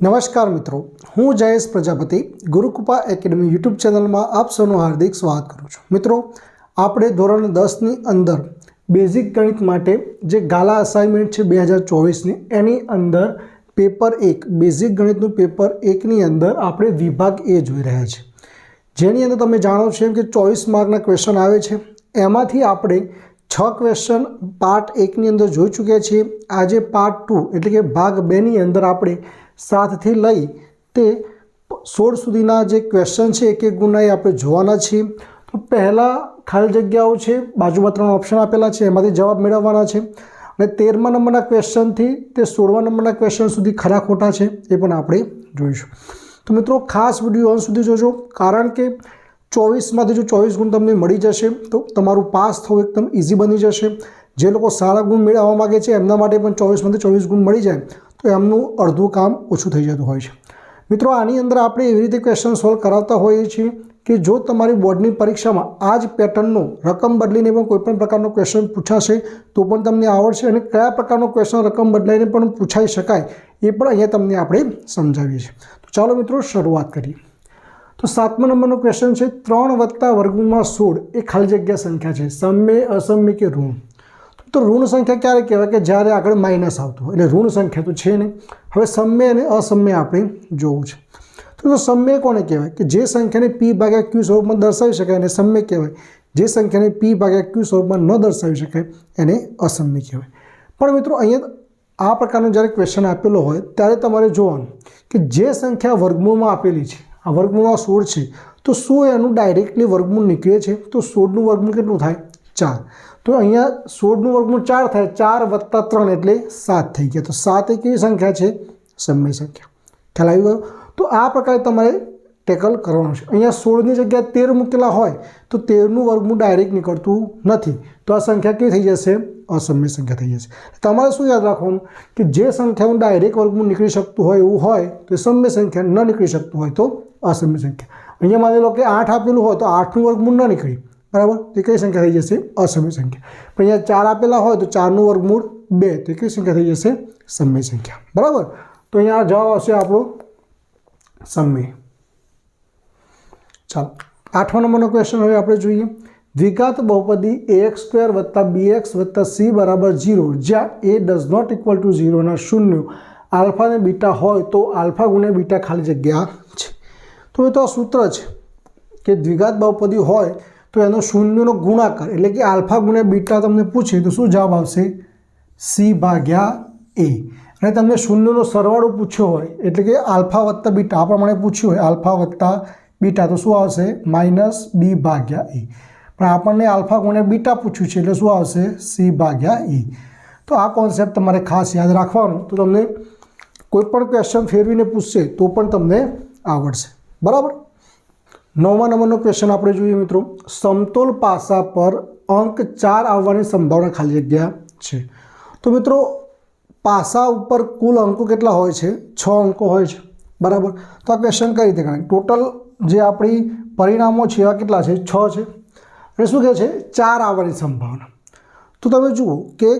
નમસ્કાર મિત્રો, હું જયેશ પ્રજાપતિ ગુરુકૃપા એકેડમી યુટ્યુબ ચેનલમાં આપ સૌનું હાર્દિક સ્વાગત કરું છું। મિત્રો, આપણે ધોરણ 10ની અંદર બેઝિક ગણિત માટે જે ગાલા અસાઇનમેન્ટ છે 2024ની એની અંદર પેપર 1 બેઝિક ગણિતનું પેપર 1ની અંદર આપણે વિભાગ એ જોઈ રહ્યા છીએ, જેની અંદર તમે જાણો છો કે 24 માર્કના ક્વેશ્ચન આવે છે। એમાંથી આપણે 6 ક્વેશ્ચન પાર્ટ 1ની અંદર જોઈ ચૂક્યા છીએ। આજે પાર્ટ 2 એટલે કે ભાગ 2ની અંદર આપણે 7 થી લઈ તે 16 સુધીના જે ક્વેશ્ચન છે એક એક ગુણના એ આપણે જોવાના છીએ। તો પહેલાં ખાલી જગ્યાઓ છે, બાજુમાં 3 ઓપ્શન આપેલા છે, એમાંથી જવાબ મેળવવાના છે અને 13મા નંબરના ક્વેશ્ચનથી તે 16મા નંબરના ક્વેશ્ચન સુધી ખરા ખોટા છે એ પણ આપણે જોઈશું। તો મિત્રો, ખાસ વિડીયો અંત સુધી જોજો, કારણ કે 24માંથી જો 24 ગુણ તમને મળી જશે તો તમારું પાસ થવું એકદમ ઇઝી બની જશે। જે લોકો સારા ગુણ મેળવવા માગે છે એમના માટે પણ 24માંથી 24 ગુણ મળી જાય તો એમનું અડધું કામ ઓછું થઈ જતું હોય છે। મિત્રો, આની અંદર આપણે એવી રીતે ક્વેશ્ચન સોલ્વ કરાવતા હોઈએ છીએ કે જો તમારી બોર્ડની પરીક્ષામાં આ જ પેટર્નનો રકમ બદલીને પણ કોઈપણ પ્રકારનો ક્વેશ્ચન પૂછાશે તો પણ તમને આવડશે અને કયા પ્રકારનો ક્વેશ્ચન રકમ બદલાઈને પણ પૂછાઈ શકાય એ પણ અહીંયા તમને આપણે સમજાવીએ છીએ। તો ચાલો મિત્રો, શરૂઆત કરીએ। તો 7મા નંબરનો ક્વેશ્ચન છે 3 + વર્ગમૂળમાં 16 એ ખાલી જગ્યા સંખ્યા છે, સમય, અસમય કે ઋણ। તો ઋણ સંખ્યા ક્યારે કહેવાય કે જ્યારે આગળ માઇનસ આવતું હોય, એટલે ઋણ સંખ્યા તો છે નહીં। હવે સમય અને અસમય આપણે જોવું છે। તો સમય કોને કહેવાય કે જે સંખ્યાને p/q સ્વરૂપમાં દર્શાવી શકાય એને સમય કહેવાય, જે સંખ્યાને p/q સ્વરૂપમાં ન દર્શાવી શકાય એને અસમય કહેવાય। પણ મિત્રો, અહીંયા આ પ્રકારનો જ્યારે ક્વેશ્ચન આપેલો હોય ત્યારે તમારે જોવાનું કે જે સંખ્યા વર્ગમૂળમાં આપેલી છે, આ વર્ગમૂળમાં 16 છે, તો શું એનું ડાયરેક્ટલી વર્ગમૂળ નીકળે છે? તો 16નું વર્ગમૂળ કેટલું થાય? 4। તો અહીંયા 16નું વર્ગમૂળ 4 થાય, 4 + 3 એટલે 7 થઈ ગયા। તો 7 એ કેવી સંખ્યા છે? સમય સંખ્યા। ખ્યાલ આવી ગયો? તો આ પ્રકારે તમારે ટેકલ કરવાનું છે। અહીંયા 16ની જગ્યાએ 13 મૂકેલા હોય તો 13નું વર્ગમૂળ ડાયરેક્ટ નીકળતું નથી, તો આ સંખ્યા કેવી થઈ જશે? અસમય સંખ્યા થઈ જશે। તમારે શું યાદ રાખવાનું કે જે સંખ્યાનું ડાયરેક્ટ વર્ગમૂળ નીકળી શકતું હોય એવું હોય તો સમય સંખ્યા, ન નીકળી શકતું હોય તો અસમય સંખ્યા। અહીંયા માની લો કે 8 આપેલું હોય તો 8નું વર્ગમૂળ ન નીકળી, બરાબર, તો કઈ સંખ્યા થઈ જશે? અસમય સંખ્યા। પણ અહીંયા 4 આપેલા હોય તો 4નું વર્ગમૂળ 2, તો કઈ સંખ્યા થઈ જશે? સમય સંખ્યા, બરાબર। તો અહીંયા જવાબ આવશે આપણો સમય। ચાલો, 8મા નંબરનો ક્વેશ્ચન હવે આપણે જોઈએ। દ્વિઘાત બહુપદી ax² + bx + c = 0 જ્યાં a does not equal to 0 ના શૂન્યો આલ્ફા અને બીટા હોય તો આલ્ફા × બીટા ખાલી જગ્યા છે। તો એ તો આ સૂત્ર છે કે દ્વિઘાત બહુપદી હોય તો એનો શૂન્યનો ગુણાકાર એટલે કે આલ્ફા × બીટા તમને પૂછે તો શું જવાબ આવશે? c/a। અને તમને શૂન્યનો સરવાળો પૂછ્યો હોય એટલે કે આલ્ફા + બીટા આ પ્રમાણે પૂછ્યું હોય, આલ્ફા + બીટા, તો શું આવશે? -b/a। પણ આપણને આલ્ફા × બીટા પૂછ્યું છે એટલે શું આવશે? c/a। તો આ કોન્સેપ્ટ તમારે ખાસ યાદ રાખવાનો, તો તમને કોઈ પણ ક્વેશ્ચન ફેરવીને પૂછશે તો પણ તમને આવડશે, બરાબર। 9મા નંબરનો ક્વેશ્ચન આપણે જોઈએ મિત્રો। સમતોલ પાસા પર અંક 4 આવવાની સંભાવના ખાલી જગ્યા છે। તો મિત્રો, પાસા ઉપર કુલ અંકો કેટલા હોય છે? 6 અંકો હોય છે, બરાબર। તો આ ક્વેશ્ચન કઈ રીતે ગણાય? ટોટલ જે આપણી પરિણામો છે એવા કેટલા છે? 6 છે, અને શું કહે છે? 4 આવવાની સંભાવના। તો તમે જુઓ કે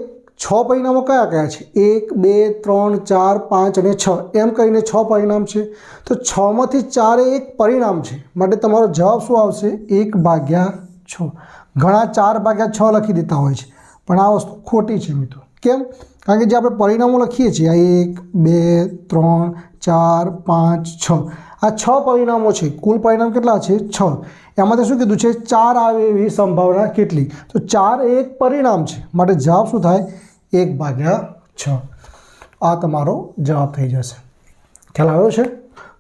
6 પરિણામો કયા કયા છે? 1, 2, 3, 4, 5 અને 6 એમ કરીને 6 પરિણામ છે। તો 6માંથી 4 એ એક પરિણામ છે, માટે તમારો જવાબ શું આવશે? 1/6। ઘણા 4/6 લખી દેતા હોય છે, પણ આ વસ્તુ ખોટી છે મિત્રો। કેમ? કારણ કે જે આપણે પરિણામો લખીએ છીએ, આ 1, 2, 3, 4, 5, 6 આ 6 પરિણામો છે। કુલ પરિણામ કેટલા છે? 6। એમાંથી શું કીધું છે? 4 આવે એવી સંભાવના કેટલી? તો 4 એ એક પરિણામ છે, માટે જવાબ શું થાય? 1/6। આ તમારો જવાબ થઈ જશે। ખ્યાલ આવ્યો છે?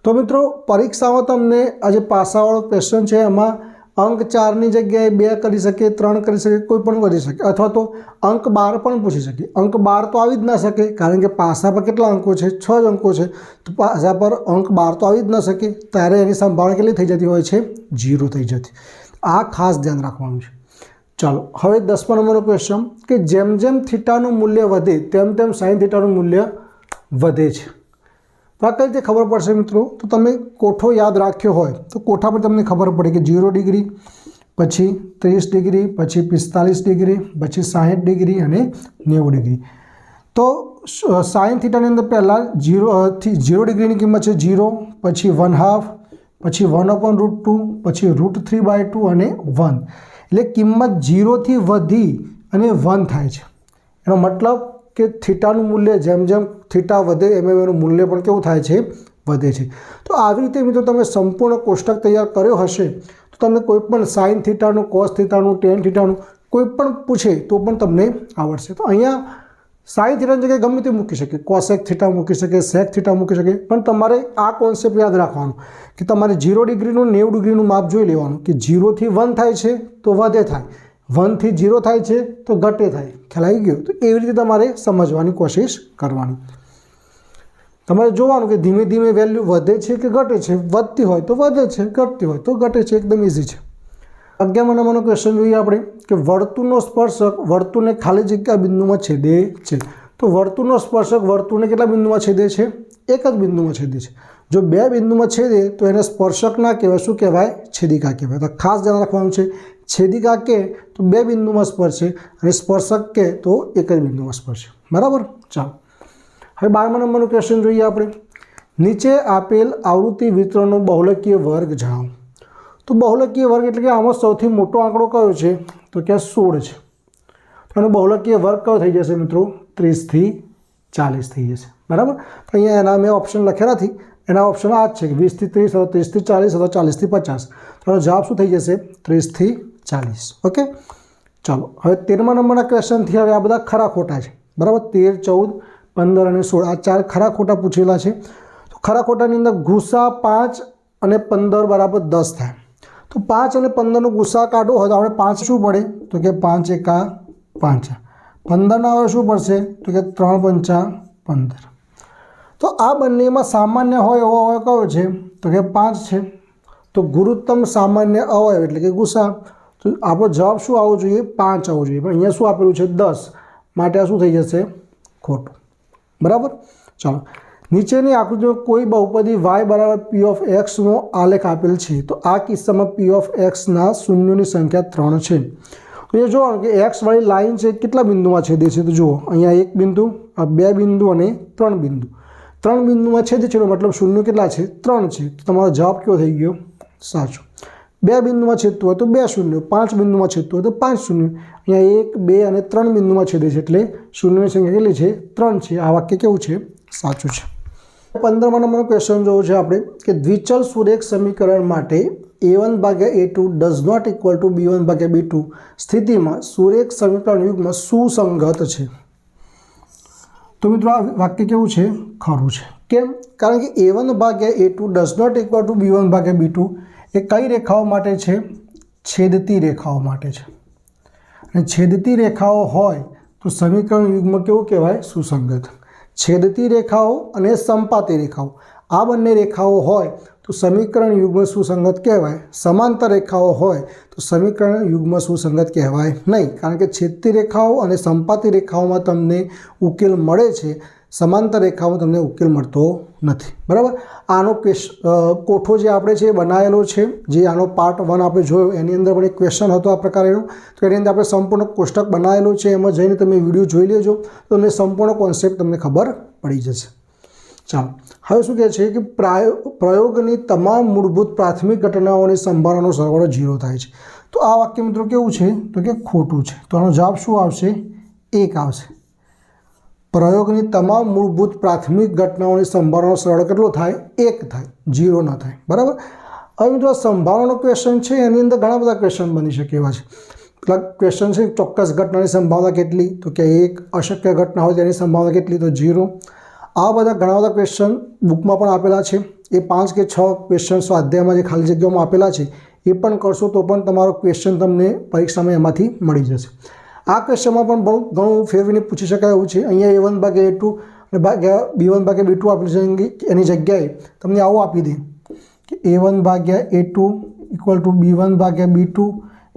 તો મિત્રો, પરીક્ષામાં તમને આ જે પાસાવાળો ક્વેશ્ચન છે એમાં અંક 4ની જગ્યાએ 2 કરી શકે, 3 કરી શકે, કોઈ પણ કરી શકે, અથવા તો અંક 12 પણ પૂછી શકે। અંક 12 તો આવી જ ના શકે, કારણ કે પાસા પર કેટલા અંકો છે? 6 જ અંકો છે, તો પાસા પર અંક 12 તો આવી જ ન શકે, ત્યારે એની સંભાવના કેટલી થઈ જતી હોય છે? 0 થઈ જતી। આ ખાસ ધ્યાન રાખવાનું છે। ચાલો, હવે 10મા નંબરનો ક્વેશ્ચન કે જેમ જેમ થીટાનું મૂલ્ય વધે તેમ તેમ સાઇન થીટાનું મૂલ્ય વધે છે। તો આ કઈ રીતે ખબર પડશે મિત્રો? તો તમે કોઠો યાદ રાખ્યો હોય તો કોઠા પર તમને ખબર પડે કે 0 ડિગ્રી, પછી 30 ડિગ્રી, પછી 45 ડિગ્રી, પછી 60 ડિગ્રી અને 90 ડિગ્રી। તો સાઇન થીટાની અંદર પહેલાં 0 ડિગ્રીની કિંમત છે 0, પછી 1/2, પછી 1/√2, પછી √3/2 અને 1. એટલે કિંમત 0થી વધી અને 1 થાય છે. એનો મતલબ કે થીટાનું મૂલ્ય જેમ જેમ થીટા વધે એમ એનું મૂલ્ય પણ કેવું થાય છે, વધે છે. તો આવી રીતે મિત્રો તમે સંપૂર્ણ કોષ્ટક તૈયાર કર્યો હશે તો તમને કોઈ પણ સાઇન થીટાનું, કોસ થીટાનું, ટેન થીટાનું કોઈ પણ પૂછે તો પણ તમને આવડશે. તો અહીંયા સાઇન થીટાની જગ્યાએ ગમે તે મૂકી શકે, કોસેક થીટા મૂકી શકે, સેક થીટા મૂકી શકે, પણ તમારે આ કોન્સેપ્ટ યાદ રાખવાનો કે તમારે 0 ડિગ્રીનું 90 ડિગ્રીનું માપ જોઈ લેવાનું કે 0થી 1 થાય છે તો વધે થાય, 1 થી 0 થાય છે તો ઘટે થાય. ખ્યાલ આવી ગયો? તો એવી રીતે તમારે સમજવાની કોશિશ કરવાની. તમારે જોવાનું કે ધીમે ધીમે વેલ્યુ વધે છે કે ઘટે છે. વધતી હોય તો વધે છે, ઘટતી હોય તો ઘટે છે. એકદમ ઇઝી છે. 11મા નંબરનો ક્વેશ્ચન જોઈએ આપણે કે વર્તુળનો સ્પર્શક વર્તુળને ખાલી જગ્યા બિંદુમાં છેદે છે. તો વર્તુળનો સ્પર્શક વર્તુળને કેટલા બિંદુમાં છેદે છે? એક જ બિંદુમાં છેદે છે. જો બે બિંદુમાં છેદે તો એને સ્પર્શક ના કહેવાય, શું કહેવાય? છેદિકા કહેવાય. તો ખાસ ધ્યાન રાખવાનું છે, છેદિકા કે તો બે બિંદુમાં સ્પર્શે અને સ્પર્શક કે તો એક જ બિંદુમાં સ્પર્શે. બરાબર? ચાલો હવે 12મા નંબરનું ક્વેશ્ચન જોઈએ આપણે. નીચે આપેલ આવૃત્તિ વિતરણનો બહુલકીય વર્ગ જણાવો. તો બહુલકીય વર્ગ એટલે કે આમાં સૌથી મોટો આંકડો કયો છે? તો કે 16 છે. તો એનો બહુલકીય વર્ગ કયો થઈ જશે મિત્રો? 30 થી 40 થઈ જશે. બરાબર? તો અહીંયા એના મેં ઓપ્શન લખ્યા નથી, એના ઓપ્શન આ જ છે કે 20 થી 30 અથવા 30 થી 40 અથવા 40 થી 50. તો એનો જવાબ શું થઈ જશે? 30 થી 40. ઓકે, ચાલો હવે 13મા નંબરના ક્વેશ્ચનથી હવે આ બધા ખરા ખોટા છે. બરાબર? 13, 14, 15 અને 16 આ 4 ખરા ખોટા પૂછેલા છે. તો ખરા ખોટાની અંદર ગુસા 5 અને 15 બરાબર 10 થાય. તો 5 અને 15નો ગુસા કાઢવો હોય તો આપણે 5 શું પડે? તો કે 5 એકા 5. 15ના હવે શું પડશે? તો કે 3 પંચા 15. તો આ બંનેમાં સામાન્ય હોય એવો અવયવ કયો છે? તો કે 5 છે. તો ગુરુત્તમ સામાન્ય અવયવ એટલે કે ગુસા. તો આપણો જવાબ શું આવવો જોઈએ? 5 આવવો જોઈએ. પણ અહીંયા શું આપેલું છે? 10. માટે આ શું થઈ જશે? ખોટું. બરાબર? ચાલો નીચેની આકૃતિમાં કોઈ બહુપદી y બરાબર p ઓફ x નો આલેખ આપેલ છે. તો આ કિસ્સામાં p ઓફ x ના શૂન્યોની સંખ્યા 3 છે. તો એ જોવાનું કે x વાળી લાઈન છે કેટલા બિંદુમાં છેદે છે? તો જુઓ અહીંયા એક બિંદુ, આ બે બિંદુ અને 3 બિંદુ. 3 બિંદુમાં છેદે છે મતલબ શૂન્ય કેટલા છે? 3 છે. તો તમારો જવાબ કયો થઈ ગયો? સાચો. બે બિંદુમાં છેદતું હોય તો 2 શૂન્ય, 5 બિંદુમાં છેદતું હોય તો 5 શૂન્ય. અહીંયા 1, 2 અને 3 બિંદુમાં છેદે છે એટલે શૂન્યની સંખ્યા કેટલી છે? 3 છે. આ વાક્ય કેવું છે? સાચું છે. 15મા નંબરનો ક્વેશ્ચન જોવો છે આપણે કે દ્વિચલ સુરેખ સમીકરણ માટે a1/a2 does not equal to b1/b2 સ્થિતિમાં સુરેખ સમીકરણ યુગ્મ સુસંગત છે. તો મિત્રો આ વાક્ય કેવું છે? ખરું છે. કેમ? કારણ કે a1/a2 does not equal to b1/b2 એ કઈ રેખાઓ માટે છે? છેદતી રેખાઓ માટે છે. અને છેદતી રેખાઓ હોય તો સમીકરણ યુગ્મ કેવું કહેવાય? સુસંગત. છેદતી રેખાઓ અને સંપાતી રેખાઓ આ બંને રેખાઓ હોય તો સમીકરણ યુગ્મ સુસંગત કહેવાય. સમાંતર રેખાઓ હોય તો સમીકરણ યુગ્મ સુસંગત કહેવાય નહીં. કારણ કે છેદતી રેખાઓ અને સંપાતી રેખાઓમાં તમને ઉકેલ મળે છે, સમાંતર રેખાઓમાં તમને ઉકેલ મળતો નથી. બરાબર? આનો કોઠો જે આપણે છે બનાવેલો છે, જે આનો પાર્ટ 1 આપણે જોયો એની અંદર પણ એક ક્વેશ્ચન હતો આ પ્રકારનો. તો એની અંદર આપણે સંપૂર્ણ કોષ્ટક બનાવેલો છે, એમાં જઈને તમે વિડીયો જોઈ લેજો તો તમને સંપૂર્ણ કોન્સેપ્ટ તમને ખબર પડી જશે. ચાલો હવે શું કહે છે કે પ્રયોગની તમામ મૂળભૂત પ્રાથમિક ઘટનાઓની સંભાવનાનો સરવાળો 0 થાય છે. તો આ વાક્ય મિત્રો કેવું છે? તો કે ખોટું છે. તો આનો જવાબ શું આવશે? 1 આવશે. પ્રયોગની તમામ મૂળભૂત પ્રાથમિક ઘટનાઓની સંભાવનાનો સરવાળો કેટલો થાય? 1 થાય, 0 ન થાય. બરાબર? હવે મિત્રો સંભાવનાનો ક્વેશ્ચન છે એની અંદર ઘણા બધા ક્વેશ્ચન બની શકે એવા છે. કેટલાક ક્વેશ્ચન છે ચોક્કસ ઘટનાની સંભાવના કેટલી? તો કે 1. અશક્ય ઘટના હોય તેની સંભાવના કેટલી? તો 0. આ બધા ઘણા બધા ક્વેશ્ચન બુકમાં પણ આપેલા છે. એ 5 કે 6 ક્વેશ્ચન સ્વાધ્યાયમાં જે ખાલી જગ્યાઓમાં આપેલા છે એ પણ કરશો તો પણ તમારો ક્વેશ્ચન તમને પરીક્ષામાં એમાંથી મળી જશે. આ ક્વેશ્ચનમાં પણ ઘણું ફેરવીને પૂછી શકાય એવું છે. અહીંયા a1/a2 અને b1/b2 આપેલું છે, એની જગ્યાએ તમને આવું આપી દે કે a1/a2 equal to b1/b2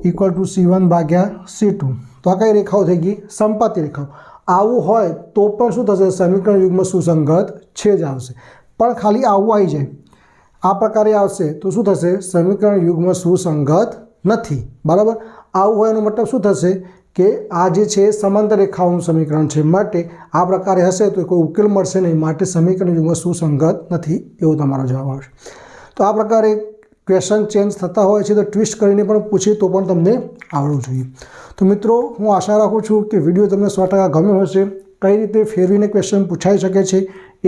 equal to c1/c2. તો આ કઈ રેખાઓ થઈ ગઈ? સંપાતી રેખાઓ. આવું હોય તો પણ શું થશે? સમીકરણ યુગ્મ સુસંગત છે જ આવશે. પણ ખાલી આવું આવી જાય, આ પ્રકારે આવશે તો શું થશે? સમીકરણ યુગ્મ સુસંગત નથી. બરાબર? આવું હોય એનો મતલબ શું થશે? કે આ જે છે સમાંતર રેખાઓનું સમીકરણ છે, માટે આ પ્રકારે હશે તો કોઈ ઉકેલ મળશે નહીં, માટે સમીકરણ યુગ્મ સુસંગત નથી, એવો તમારો જવાબ આવશે. તો આ પ્રકારે ક્વેશ્ચન ચેન્જ થતા હોય છે તો ટ્વિસ્ટ કરીને પણ પૂછીએ તો પણ તમને આવડવું જોઈએ. તો મિત્રો, હું આશા રાખું છું કે વિડીયો તમને 100% ગમ્યો હશે. કઈ રીતે ફેરવીને ક્વેશ્ચન પૂછાઈ શકે છે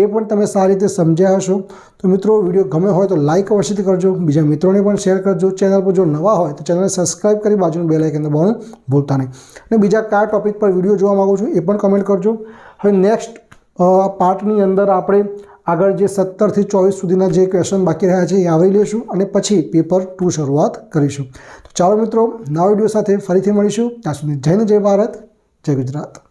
એ પણ તમે સારી રીતે સમજ્યા હશો. તો મિત્રો, વિડીયો ગમ્યો હોય તો લાઇક અવશ્યથી કરજો, બીજા મિત્રોને પણ શેર કરજો. ચેનલ પર જો નવા હોય તો ચેનલને સબસ્ક્રાઈબ કરી બાજુનું બેલ આઇકન દબાવવાનું ભૂલતા નહીં. અને બીજા કયા ટોપિક પર વિડીયો જોવા માગો છો એ પણ કમેન્ટ કરજો. હવે નેક્સ્ટ પાર્ટની અંદર આપણે આગળ જે 17 થી 24 સુધીના જે ક્વેશ્ચન બાકી રહ્યા છે એ આવરી લઈશું અને પછી પેપર 2 શરૂઆત કરીશું. તો ચાલો મિત્રો, નવા વિડીયો સાથે ફરીથી મળીશું. ત્યાં સુધી જય હિન્દ, જય ભારત, જય ગુજરાત.